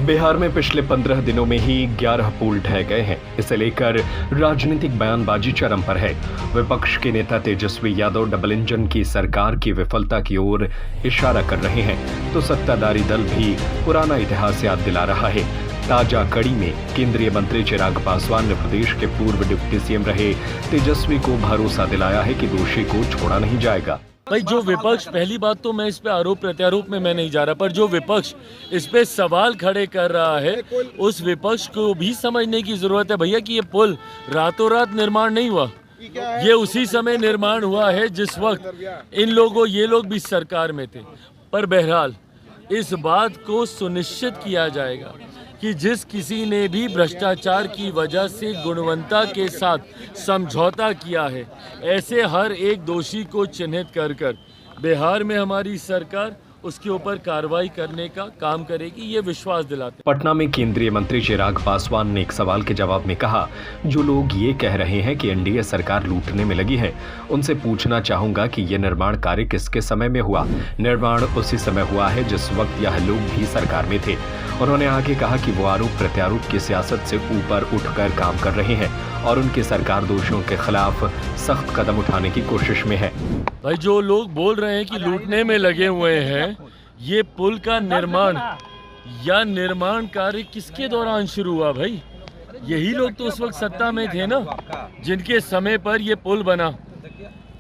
बिहार में पिछले 15 दिनों में ही 11 पुल ढह गए हैं। इसे लेकर राजनीतिक बयानबाजी चरम पर है। विपक्ष के नेता तेजस्वी यादव डबल इंजन की सरकार की विफलता की ओर इशारा कर रहे हैं, तो सत्ताधारी दल भी पुराना इतिहास याद दिला रहा है। ताजा कड़ी में केंद्रीय मंत्री चिराग पासवान ने प्रदेश के पूर्व डिप्टी सीएम रहे तेजस्वी को भरोसा दिलाया है कि दोषी को छोड़ा नहीं जाएगा। भाई, जो विपक्ष, पहली बात तो मैं इस पे आरोप प्रत्यारोप में मैं नहीं जा रहा, पर जो विपक्ष इस पे सवाल खड़े कर रहा है, उस विपक्ष को भी समझने की जरूरत है भैया कि ये पुल रातों रात निर्माण नहीं हुआ। ये उसी समय निर्माण हुआ है जिस वक्त ये लोग भी सरकार में थे। पर बहरहाल इस बात को सुनिश्चित किया जाएगा कि जिस किसी ने भी भ्रष्टाचार की वजह से गुणवत्ता के साथ समझौता किया है, ऐसे हर एक दोषी को चिन्हित कर बिहार में हमारी सरकार उसके ऊपर कार्रवाई करने का काम करेगी, ये विश्वास दिलाते। पटना में केंद्रीय मंत्री चिराग पासवान ने एक सवाल के जवाब में कहा, जो लोग ये कह रहे हैं कि एनडीए सरकार लूटने में लगी है, उनसे पूछना चाहूंगा कि ये निर्माण कार्य किसके समय में हुआ। निर्माण उसी समय हुआ है जिस वक्त यह लोग भी सरकार में थे। उन्होंने आगे कहा कि वो आरोप प्रत्यारोप की सियासत से ऊपर उठकर काम कर रहे हैं और उनकी सरकार दोषियों के खिलाफ सख्त कदम उठाने की कोशिश में है। भाई, जो लोग बोल रहे हैं कि लूटने में लगे हुए हैं, ये पुल का निर्माण या निर्माण कार्य किसके दौरान शुरू हुआ? भाई, यही लोग तो उस वक्त सत्ता में थे ना, जिनके समय पर ये पुल बना।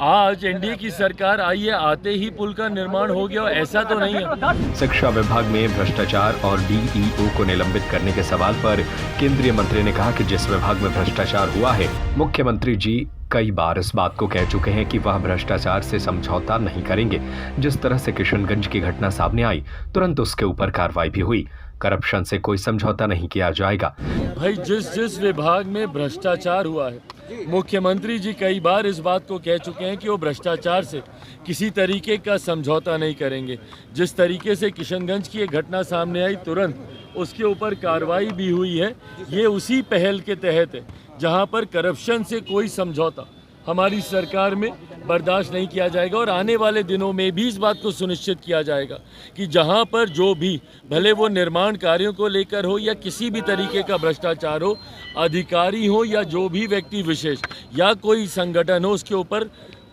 आज एनडीए की सरकार आई है, आते ही पुल का निर्माण हो गया, ऐसा तो नहीं है। शिक्षा विभाग में भ्रष्टाचार और डीईओ को निलंबित करने के सवाल पर केंद्रीय मंत्री ने कहा कि जिस विभाग में भ्रष्टाचार हुआ है, मुख्यमंत्री जी कई बार इस बात को कह चुके हैं कि वह भ्रष्टाचार से समझौता नहीं करेंगे। जिस तरह से किशनगंज की घटना सामने आई, तुरंत उसके ऊपर कार्रवाई भी हुई। करप्शन से कोई समझौता नहीं किया जाएगा। भाई, जिस विभाग में भ्रष्टाचार हुआ है, मुख्यमंत्री जी कई बार इस बात को कह चुके हैं कि वो भ्रष्टाचार से किसी तरीके का समझौता नहीं करेंगे। जिस तरीके से किशनगंज की एक घटना सामने आई, तुरंत उसके ऊपर कार्रवाई भी हुई है। ये उसी पहल के तहत है जहां पर करप्शन से कोई समझौता हमारी सरकार में बर्दाश्त नहीं किया जाएगा और आने वाले दिनों में भी इस बात को सुनिश्चित किया जाएगा कि जहां पर जो भी, भले वो निर्माण कार्यों को लेकर हो या किसी भी तरीके का भ्रष्टाचार हो, अधिकारी हो या जो भी व्यक्ति विशेष या कोई संगठन हो, उसके ऊपर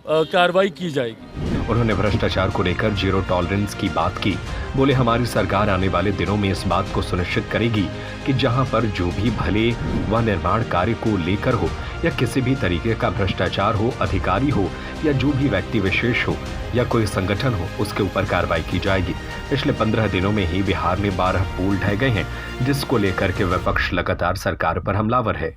कार्रवाई की जाएगी। उन्होंने भ्रष्टाचार को लेकर जीरो टॉलरेंस की बात की। बोले, हमारी सरकार आने वाले दिनों में इस बात को सुनिश्चित करेगी कि जहां पर जो भी, भले वह निर्माण कार्य को लेकर हो या किसी भी तरीके का भ्रष्टाचार हो, अधिकारी हो या जो भी व्यक्ति विशेष हो या कोई संगठन हो, उसके ऊपर कार्रवाई की जाएगी। पिछले 15 दिनों में ही बिहार में 12 पुल ढह गए हैं, जिसको लेकर के विपक्ष लगातार सरकार पर हमलावर है।